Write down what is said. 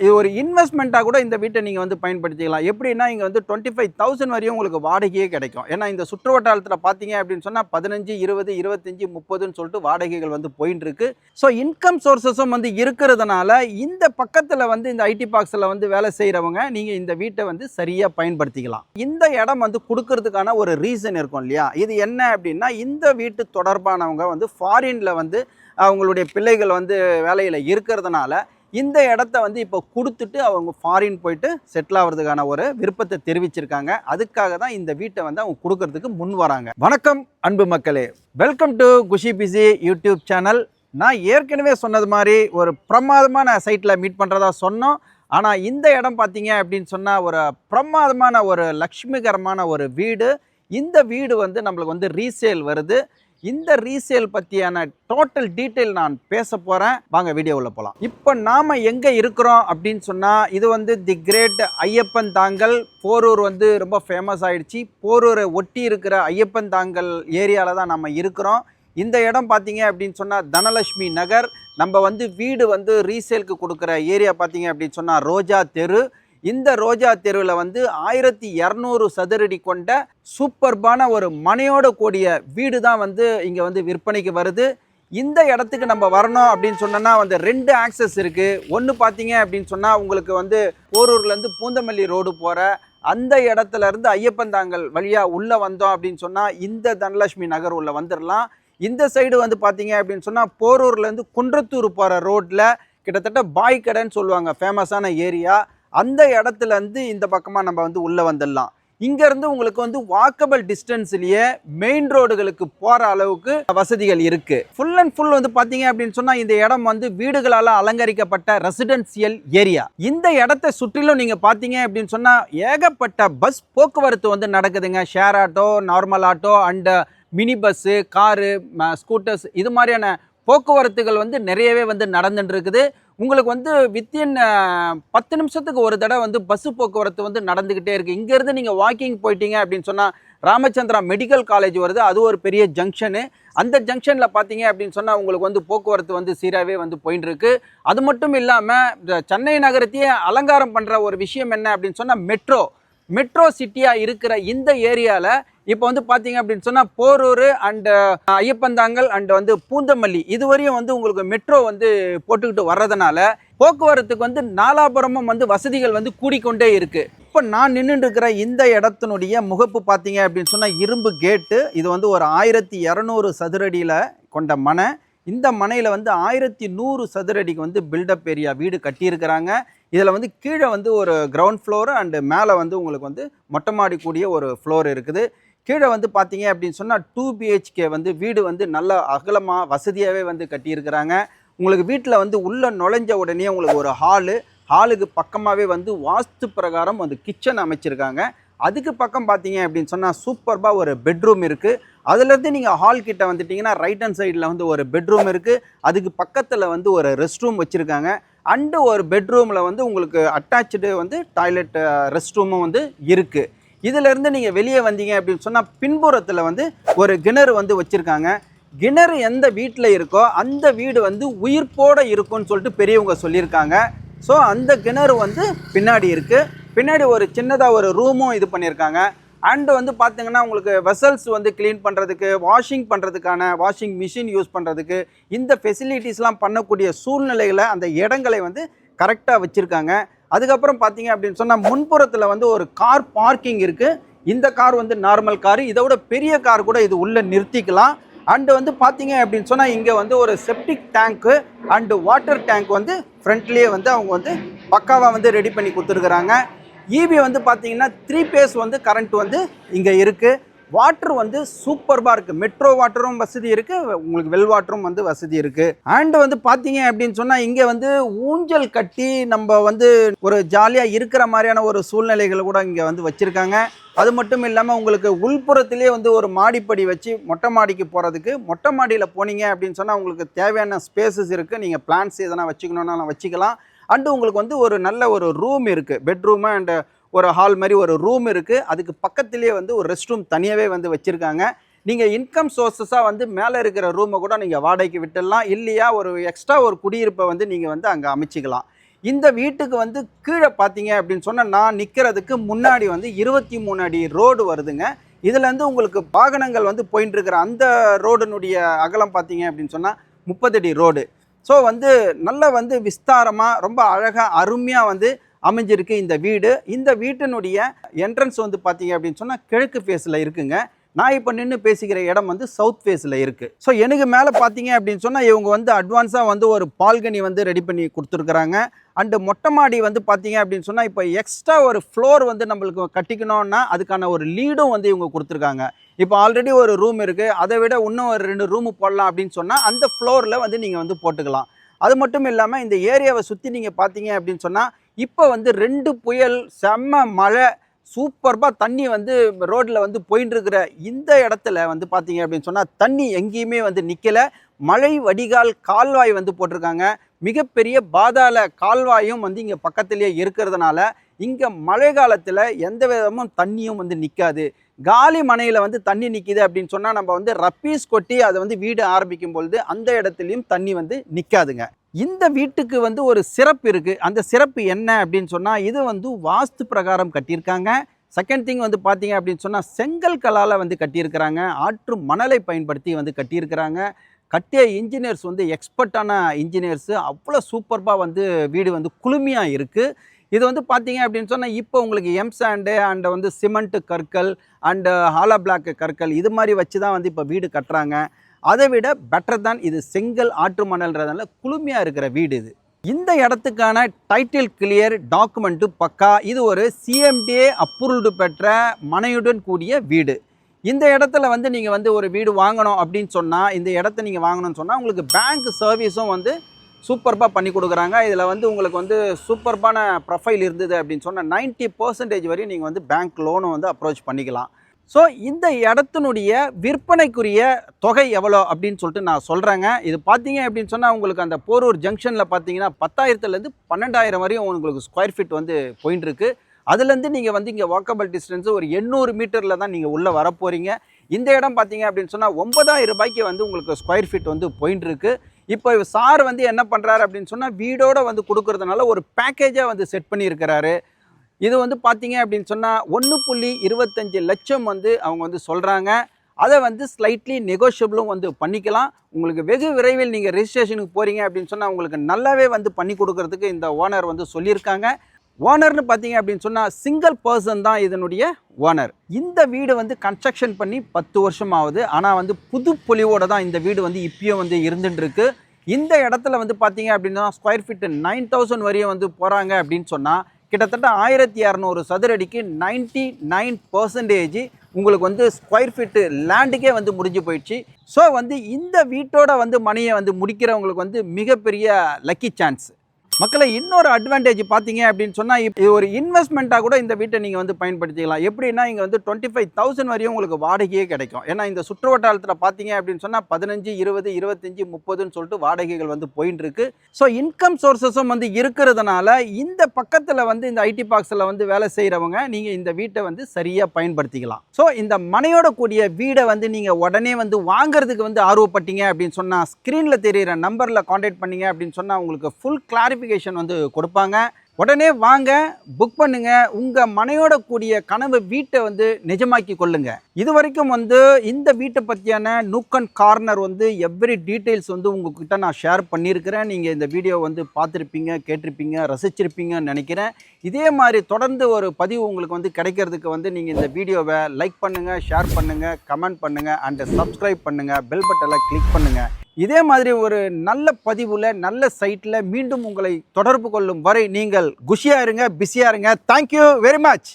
இது ஒரு இன்வெஸ்ட்மெண்ட்டாக கூட இந்த வீட்டை நீங்கள் வந்து பயன்படுத்திக்கலாம். எப்படின்னா இங்கே வந்து 25,000 வரையும் உங்களுக்கு வாடகையே கிடைக்கும். ஏன்னா இந்த சுற்று வட்டாரத்தில் பார்த்தீங்க அப்படின்னு சொன்னால் 15, 20, 25, 30ன்னு சொல்லிட்டு வாடகைகள் வந்து போயின்னு இருக்கு. ஸோ இன்கம் சோர்ஸஸும் வந்து இருக்கிறதுனால இந்த பக்கத்தில் வந்து இந்த ஐடி பார்க்ஸில் வந்து வேலை செய்கிறவங்க நீங்கள் இந்த வீட்டை வந்து சரியாக பயன்படுத்திக்கலாம். இந்த இடம் வந்து கொடுக்கறதுக்கான ஒரு ரீசன் இருக்கும் இல்லையா? இது என்ன அப்படின்னா இந்த வீட்டு தொடர்பானவங்க வந்து ஃபாரினில் வந்து அவங்களுடைய பிள்ளைகள் வந்து வேலையில் இருக்கிறதுனால இந்த இடத்த வந்து இப்போ கொடுத்துட்டு அவங்க ஃபாரின் போயிட்டு செட்டில் ஆகிறதுக்கான ஒரு விருப்பத்தை தெரிவிச்சிருக்காங்க. அதுக்காக தான் இந்த வீட்டை வந்து அவங்க கொடுக்கறதுக்கு முன் வராங்க. வணக்கம் அன்பு மக்களே, welcome to Kushi PC YouTube channel. நான் ஏற்கனவே சொன்னது மாதிரி ஒரு பிரமாதமான சைட்டில் மீட் பண்ணுறதா சொன்னோம். ஆனால் இந்த இடம் பார்த்தீங்க அப்படின்னு சொன்னால் ஒரு பிரமாதமான ஒரு லக்ஷ்மிகரமான ஒரு வீடு. இந்த வீடு வந்து நம்மளுக்கு வந்து ரீசேல் வருது. இந்த ரீசேல் பற்றியான டோட்டல் டீட்டெயில் நான் பேச போகிறேன். வாங்க வீடியோவில் போகலாம். இப்போ நாம் எங்கே இருக்கிறோம் அப்படின்னு சொன்னால் இது வந்து தி கிரேட் ஐயப்பன் தாங்கல். போரூர் வந்து ரொம்ப ஃபேமஸ் ஆகிடுச்சு. போரூரை ஒட்டி இருக்கிற ஐயப்பன் தாங்கல் ஏரியாவில் தான் நம்ம இருக்கிறோம். இந்த இடம் பார்த்தீங்க அப்படின்னு சொன்னால் தனலட்சுமி நகர். நம்ம வந்து வீடு வந்து ரீசேலுக்கு கொடுக்குற ஏரியா பார்த்தீங்க அப்படின்னு சொன்னால் ரோஜா தெரு. இந்த ரோஜா தெருவில் வந்து 1200 சதுரடி கொண்ட சூப்பர்பான ஒரு மனையோட கூடிய வீடு தான் வந்து இங்கே வந்து விற்பனைக்கு வருது. இந்த இடத்துக்கு நம்ம வரணும் அப்படின்னு சொன்னோன்னா வந்து 2 ஆக்சஸ் இருக்குது. ஒன்று பார்த்தீங்க அப்படின்னு சொன்னால் உங்களுக்கு வந்து போரூர்லேருந்து பூந்தமல்லி ரோடு போகிற அந்த இடத்துலேருந்து ஐயப்பந்தாங்கல் வழியாக உள்ளே வந்தோம் அப்படின்னு சொன்னால் இந்த தனலட்சுமி நகர் உள்ள வந்துடலாம். இந்த சைடு வந்து பார்த்தீங்க அப்படின்னு சொன்னால் போரூர்லேருந்து குன்றத்தூர் போகிற ரோட்டில் கிட்டத்தட்ட பாய் கடைன்னு சொல்லுவாங்க, ஃபேமஸான ஏரியா. அந்த இடத்துலேருந்து இந்த பக்கமாக நம்ம வந்து உள்ளே வந்துடலாம். இங்கேருந்து உங்களுக்கு வந்து வாக்கபிள் டிஸ்டன்ஸ்லேயே மெயின் ரோடுகளுக்கு போகிற அளவுக்கு வசதிகள் இருக்குது. ஃபுல் அண்ட் ஃபுல் வந்து பார்த்தீங்க அப்படின்னு சொன்னால் இந்த இடம் வந்து வீடுகளால் அலங்கரிக்கப்பட்ட ரெசிடென்சியல் ஏரியா. இந்த இடத்த சுற்றிலும் நீங்கள் பார்த்தீங்க அப்படின்னு சொன்னால் ஏகப்பட்ட பஸ் போக்குவரத்து வந்து நடக்குதுங்க. Share auto, normal auto and mini bus, car, scooters, இது மாதிரியான போக்குவரத்துகள் வந்து நிறையவே வந்து நடந்துட்டு இருக்குது. உங்களுக்கு வந்து வித்தின் 10 நிமிஷத்துக்கு ஒரு தடவை வந்து பஸ்ஸு போக்குவரத்து வந்து நடந்துக்கிட்டே இருக்குது. இங்கேருந்து நீங்கள் வாக்கிங் போயிட்டீங்க அப்படின்னு சொன்னால் ராமச்சந்திரா மெடிக்கல் காலேஜ் வருது. அது ஒரு பெரிய ஜங்ஷனு. அந்த ஜங்ஷனில் பார்த்தீங்க அப்படின்னு சொன்னால் உங்களுக்கு வந்து போக்குவரத்து வந்து சீராகவே வந்து போயின்னு இருக்கு. அது மட்டும் இல்லாமல் சென்னை நகரத்தையே அலங்காரம் பண்ணுற ஒரு விஷயம் என்ன அப்படின்னு சொன்னால் மெட்ரோ சிட்டியாக இருக்கிற இந்த ஏரியாவில் இப்போ வந்து பார்த்தீங்க அப்படின்னு சொன்னால் போரூர் அண்டு ஐயப்பந்தாங்கல் அண்டு வந்து பூந்தமல்லி இதுவரையும் வந்து உங்களுக்கு மெட்ரோ வந்து போட்டுக்கிட்டு வர்றதுனால போக்குவரத்துக்கு வந்து நாலாபுரமும் வந்து வசதிகள் வந்து கூடிக்கொண்டே இருக்குது. இப்போ நான் நின்றுட்டு இருக்கிற இந்த இடத்தினுடைய முகப்பு பார்த்தீங்க அப்படின்னு சொன்னால் இரும்பு கேட்டு. இது வந்து ஒரு 1200 சதுரடியில் கொண்ட மனை. இந்த மனையில் வந்து 1100 சதுரடிக்கு வந்து பில்டப் ஏரியா வீடு கட்டியிருக்கிறாங்க. இதில் வந்து கீழே வந்து ஒரு கிரவுண்ட் ஃப்ளோரு அண்டு மேலே வந்து உங்களுக்கு வந்து மொட்டை மாடி கூடிய ஒரு ஃப்ளோர் இருக்குது. கீழே வந்து பார்த்தீங்க அப்படின்னு சொன்னால் 2 BHK வந்து வீடு வந்து நல்ல அகலமாக வசதியாகவே வந்து கட்டியிருக்கிறாங்க. உங்களுக்கு வீட்டில் வந்து உள்ளே நுழைஞ்ச உடனே உங்களுக்கு ஒரு ஹாலுக்கு பக்கமாகவே வந்து வாஸ்து பிரகாரம் வந்து கிச்சன் அமைச்சிருக்காங்க. அதுக்கு பக்கம் பார்த்தீங்க அப்படின்னு சொன்னால் சூப்பர்பாக ஒரு பெட்ரூம் இருக்குது. அதுலேருந்து நீங்கள் ஹால் கிட்ட வந்துட்டிங்கன்னா ரைட் ஹேண்ட் சைடில் வந்து ஒரு பெட்ரூம் இருக்குது. அதுக்கு பக்கத்தில் வந்து ஒரு ரெஸ்ட் ரூம் வச்சுருக்காங்க. அண்டு ஒரு பெட்ரூமில் வந்து உங்களுக்கு அட்டாச்சு வந்து டாய்லெட் ரெஸ்ட் ரூமும் வந்து இருக்குது. இதிலேருந்து நீங்கள் வெளியே வந்தீங்க அப்படின்னு சொன்னால் பின்புறத்தில் வந்து ஒரு கிணறு வந்து வச்சுருக்காங்க. கிணறு எந்த வீட்டில் இருக்கோ அந்த வீடு வந்து உயிர்ப்போடு இருக்கும்னு சொல்லிட்டு பெரியவங்க சொல்லியிருக்காங்க. ஸோ அந்த கிணறு வந்து பின்னாடி இருக்குது. பின்னாடி ஒரு சின்னதாக ஒரு ரூமும் இது பண்ணியிருக்காங்க. அண்டு வந்து பார்த்திங்கன்னா உங்களுக்கு வெசல்ஸ் வந்து க்ளீன் பண்ணுறதுக்கு, வாஷிங் பண்ணுறதுக்கான வாஷிங் மிஷின் யூஸ் பண்ணுறதுக்கு இந்த ஃபெசிலிட்டிஸ்லாம் பண்ணக்கூடிய சூழ்நிலைகளை அந்த இடங்களை வந்து கரெக்டாக வச்சுருக்காங்க. அதுக்கப்புறம் பார்த்தீங்க அப்படின்னு சொன்னால் முன்புறத்தில் வந்து ஒரு கார் பார்க்கிங் இருக்குது. இந்த கார் வந்து நார்மல் காரு, இதை விட பெரிய கார் கூட இது உள்ளே நிறுத்திக்கலாம். அண்டு வந்து பார்த்தீங்க அப்படின்னு சொன்னால் இங்கே வந்து ஒரு septic tank and water tank வந்து ஃப்ரண்ட்லேயே வந்து அவங்க வந்து பக்காவாக வந்து ரெடி பண்ணி கொடுத்துருக்குறாங்க. ஈபி வந்து பார்த்தீங்கன்னா 3 பேஸ் வந்து கரண்ட் வந்து இங்கே இருக்குது. வாட்டர் வந்து சூப்பர்பாக இருக்குது. மெட்ரோ வாட்டரும் வசதி இருக்குது, உங்களுக்கு வெல் வாட்டரும் வந்து வசதி இருக்குது. அண்டு வந்து பார்த்தீங்க அப்படின்னு சொன்னால் இங்கே வந்து ஊஞ்சல் கட்டி நம்ம வந்து ஒரு ஜாலியாக இருக்கிற மாதிரியான ஒரு சூழ்நிலைகள் கூட இங்கே வந்து வச்சுருக்காங்க. அது மட்டும் இல்லாமல் உங்களுக்கு உள்புறத்திலே வந்து ஒரு மாடிப்படி வச்சு மொட்டை மாடிக்கு போகிறதுக்கு, மொட்டை மாடியில் போனீங்க அப்படின்னு சொன்னால் உங்களுக்கு தேவையான ஸ்பேசஸ் இருக்குது. நீங்கள் பிளான்ஸ் எதனா வச்சுக்கணுன்னாலும் வச்சுக்கலாம். அண்டு உங்களுக்கு வந்து ஒரு நல்ல ஒரு ரூம் இருக்குது, பெட்ரூமு அண்டு ஒரு ஹால் மாதிரி ஒரு ரூம் இருக்குது. அதுக்கு பக்கத்துலேயே வந்து ஒரு ரெஸ்ட் ரூம் தனியாகவே வந்து வச்சுருக்காங்க. நீங்கள் இன்கம் சோர்ஸஸாக வந்து மேலே இருக்கிற ரூமை கூட நீங்கள் வாடகைக்கு விட்டுடலாம். இல்லையா ஒரு எக்ஸ்ட்ரா ஒரு குடியிருப்பை வந்து நீங்கள் வந்து அங்கே அமைச்சிக்கலாம். இந்த வீட்டுக்கு வந்து கீழே பார்த்தீங்க அப்படின்னு சொன்னால் நான் நிற்கிறதுக்கு முன்னாடி வந்து 23 அடி ரோடு வருதுங்க. இதுலேருந்து உங்களுக்கு வாகனங்கள் வந்து போயின்னு இருக்கிற அந்த ரோடுனுடைய அகலம் பார்த்தீங்க அப்படின்னு சொன்னால் 30 அடி ரோடு. ஸோ வந்து நல்ல வந்து விஸ்தாரமாக ரொம்ப அழகாக அருமையாக வந்து அமைஞ்சிருக்கு இந்த வீடு. இந்த வீட்டினுடைய என்ட்ரன்ஸ் வந்து பார்த்தீங்க அப்படின்னு சொன்னால் கிழக்கு ஃபேஸில் இருக்குங்க. நான் இப்போ நின்று பேசிக்கிற இடம் வந்து சவுத் ஃபேஸில் இருக்குது. ஸோ எனக்கு மேலே பார்த்தீங்க அப்படின்னு சொன்னால் இவங்க வந்து அட்வான்ஸாக வந்து ஒரு பால்கனி வந்து ரெடி பண்ணி கொடுத்துருக்குறாங்க. அண்டு மொட்டை மாடி வந்து பார்த்தீங்க அப்படின்னு சொன்னால் இப்போ எக்ஸ்ட்ரா ஒரு ஃப்ளோர் வந்து நம்மளுக்கு கட்டிக்கணும்னா அதுக்கான ஒரு லீடும் வந்து இவங்க கொடுத்துருக்காங்க. இப்போ ஆல்ரெடி ஒரு ரூம் இருக்குது, அதை விட இன்னும் ஒரு 2 ரூமு போடலாம் அப்படின்னு சொன்னால் அந்த ஃப்ளோரில் வந்து நீங்கள் வந்து போட்டுக்கலாம். அது மட்டும் இல்லாமல் இந்த ஏரியாவை சுற்றி நீங்கள் பார்த்தீங்க அப்படின்னு சொன்னால் இப்போ வந்து 2 புயல் செம்ம மழை சூப்பர்பாக தண்ணி வந்து ரோட்டில் வந்து போயின்னு இருக்கிற இந்த இடத்துல வந்து பார்த்தீங்க அப்படின்னு சொன்னால் தண்ணி எங்கேயுமே வந்து நிற்கலை. மழை வடிகால் கால்வாய் வந்து போட்டிருக்காங்க. மிகப்பெரிய பாதாள கால்வாயும் வந்து இங்கே பக்கத்துலேயே இருக்கிறதுனால இங்கே மழை காலத்தில் எந்த விதமும் தண்ணியும் வந்து நிற்காது. காலி மனையில் வந்து தண்ணி நிற்கிது அப்படின்னு சொன்னால் நம்ம வந்து ரப்பீஸ் கொட்டி அதை வந்து வீடு ஆரம்பிக்கும் பொழுது அந்த இடத்துலையும் தண்ணி வந்து நிற்காதுங்க. இந்த வீட்டுக்கு வந்து ஒரு சிறப்பு இருக்குது. அந்த சிறப்பு என்ன அப்படின்னு சொன்னால் இது வந்து வாஸ்து பிரகாரம் கட்டியிருக்காங்க. செகண்ட் திங் வந்து பார்த்தீங்க அப்படின்னு சொன்னால் செங்கல் கல்லால் வந்து கட்டியிருக்கிறாங்க. ஆற்று மணலை பயன்படுத்தி வந்து கட்டியிருக்கிறாங்க. கட்டிய இன்ஜினியர்ஸ் வந்து எக்ஸ்பர்ட்டான இன்ஜினியர்ஸு. அவ்வளோ சூப்பர்பாக வந்து வீடு வந்து குளுமையாக இருக்குது. இது வந்து பார்த்தீங்க அப்படின்னு சொன்னால் இப்போ உங்களுக்கு எம்சாண்டு அண்ட் வந்து சிமெண்ட்டு கற்கள் அண்டு ஹாலோ பிளாக் கற்கள் இது மாதிரி வச்சு தான் வந்து இப்போ வீடு கட்டுறாங்க. அதை விட பெட்டர் தான் இது செங்கல் ஆற்று மணல்ன்றதுனால குளுமையாக இருக்கிற வீடு இது. இந்த இடத்துக்கான டைட்டில் கிளியர் டாக்குமெண்ட்டு பக்கா. இது ஒரு சிஎம்டிஏ அப்ரூவ்டு பெற்ற மனையுடன் கூடிய வீடு. இந்த இடத்துல வந்து நீங்கள் வந்து ஒரு வீடு வாங்கணும் அப்படின்னு சொன்னால் இந்த இடத்த நீங்கள் வாங்கணும்னு சொன்னால் உங்களுக்கு பேங்க் சர்வீஸும் வந்து சூப்பர்பாக பண்ணி கொடுக்குறாங்க. இதில் வந்து உங்களுக்கு வந்து சூப்பர்பான ப்ரொஃபைல் இருந்தது அப்படின்னு சொன்னால் 90% வரையும் நீங்கள் வந்து பேங்க் லோனும் வந்து அப்ரோச் பண்ணிக்கலாம். ஸோ இந்த இடத்தினுடைய விற்பனைக்குரிய தொகை எவ்வளோ அப்படின்னு சொல்லிட்டு நான் சொல்கிறேங்க. இது பார்த்தீங்க அப்படின்னு சொன்னால் உங்களுக்கு அந்த போரூர் ஜங்ஷனில் பார்த்தீங்கன்னா 10,000லேருந்து 12,000 வரையும் உங்களுக்கு ஸ்கொயர் ஃபீட் வந்து போயின்னு இருக்குது. அதுலேருந்து நீங்கள் வந்து இங்கே வாக்கபிள் டிஸ்டன்ஸு ஒரு 800 மீட்டரில் தான் நீங்கள் உள்ளே வரப்போகிறீங்க. இந்த இடம் பார்த்தீங்க அப்படின்னு சொன்னால் 9,000 ரூபாய்க்கு வந்து உங்களுக்கு ஸ்கொயர் ஃபீட் வந்து போயின்னு இருக்குது. இப்போ சார் வந்து என்ன பண்ணுறாரு அப்படின்னு சொன்னால் வீடோடு வந்து கொடுக்குறதுனால ஒரு பேக்கேஜாக வந்து செட் பண்ணியிருக்கிறாரு. இது வந்து பார்த்தீங்க அப்படின்னு சொன்னால் 1.25 லட்சம் வந்து அவங்க வந்து சொல்கிறாங்க. அதை வந்து ஸ்லைட்லி நெகோஷியபிளும் வந்து பண்ணிக்கலாம். உங்களுக்கு வெகு விரைவில் நீங்கள் ரெஜிஸ்ட்ரேஷனுக்கு போகிறீங்க அப்படின்னு சொன்னால் உங்களுக்கு நல்லாவே வந்து பண்ணி கொடுக்கறதுக்கு இந்த ஓனர் வந்து சொல்லியிருக்காங்க. ஓனர்னு பார்த்தீங்க அப்படின்னு சொன்னால் சிங்கிள் பர்சன் தான் இதனுடைய ஓனர். இந்த வீடு வந்து கன்ஸ்ட்ரக்ஷன் பண்ணி 10 வருஷம் ஆகுது. ஆனால் வந்து புது பொலிவோடு தான் இந்த வீடு வந்து இப்பயும் வந்து இருந்துட்டுருக்கு. இந்த இடத்துல வந்து பார்த்தீங்க அப்படின்னா ஸ்கொயர் ஃபீட்டு 9,000 வரையும் வந்து போகிறாங்க அப்படின்னு சொன்னால் கிட்டத்தட்ட 1,200 சதுரடிக்கு 99% உங்களுக்கு வந்து ஸ்கொயர் ஃபீட்டு லேண்டுக்கே வந்து முடிஞ்சு போயிடுச்சு. ஸோ வந்து இந்த வீட்டோட வந்து மனையை வந்து முடிக்கிறவங்களுக்கு வந்து மிகப்பெரிய லக்கி சான்ஸ். மக்களை இன்னொரு அட்வான்டேஜ் பார்த்தீங்க அப்படின்னு சொன்னால் இது ஒரு இன்வெஸ்ட்மெண்ட்டாக கூட இந்த வீட்டை நீங்கள் வந்து பயன்படுத்திக்கலாம். எப்படின்னா இங்கே வந்து 25,000 வரையும் உங்களுக்கு வாடகையே கிடைக்கும். ஏன்னா இந்த சுற்று வட்டாரத்தில் பார்த்தீங்க அப்படின்னு சொன்னால் 15, 20, 25, 30ன்னு சொல்லிட்டு வாடகைகள் வந்து போயின்னு இருக்கு. ஸோ இன்கம் சோர்ஸஸும் வந்து இருக்கிறதுனால இந்த பக்கத்தில் வந்து இந்த ஐடி பார்க்ஸில் வந்து வேலை செய்கிறவங்க நீங்கள் இந்த வீட்டை வந்து சரியாக பயன்படுத்திக்கலாம். ஸோ இந்த மனையோட கூடிய வீடை வந்து நீங்கள் உடனே வந்து வாங்குறதுக்கு வந்து ஆர்வப்பட்டீங்க அப்படின்னு சொன்னால் ஸ்க்ரீனில் தெரிகிற நம்பரில் காண்டாக்ட் பண்ணீங்க அப்படின்னு சொன்னால் உங்களுக்கு ஃபுல் கிளாரிஃபிகேஷன் வந்து கொடுப்பாங்க. உடனே வாங்க, புக் பண்ணுங்க. உங்க மனையோட கூடிய கனவு வீட்டை வந்து நிஜமாக்கி கொள்ளுங்க. இது வரைக்கும் வந்து இந்த வீட்டை பற்றியான நூக் அண்ட் கார்னர் வந்து எவ்ரி டீட்டெயில்ஸ் வந்து உங்ககிட்ட நான் ஷேர் பண்ணியிருக்கிறேன். நீங்கள் இந்த வீடியோ வந்து பார்த்துருப்பீங்க, கேட்டிருப்பீங்க, ரசிச்சிருப்பீங்கன்னு நினைக்கிறேன். இதே மாதிரி தொடர்ந்து ஒரு பதிவு உங்களுக்கு வந்து கிடைக்கிறதுக்கு வந்து நீங்கள் இந்த வீடியோவை லைக் பண்ணுங்கள், ஷேர் பண்ணுங்கள், கமெண்ட் பண்ணுங்கள் அண்ட் சப்ஸ்கிரைப் பண்ணுங்கள், பெல் பட்டனை கிளிக் பண்ணுங்கள். இதே மாதிரி ஒரு நல்ல பதிவில் நல்ல சைட்டில் மீண்டும் உங்களை தொடர்பு கொள்ளும் வரை நீங்கள் குஷியாக இருங்க, பிஸியாக இருங்க. Thank you very much.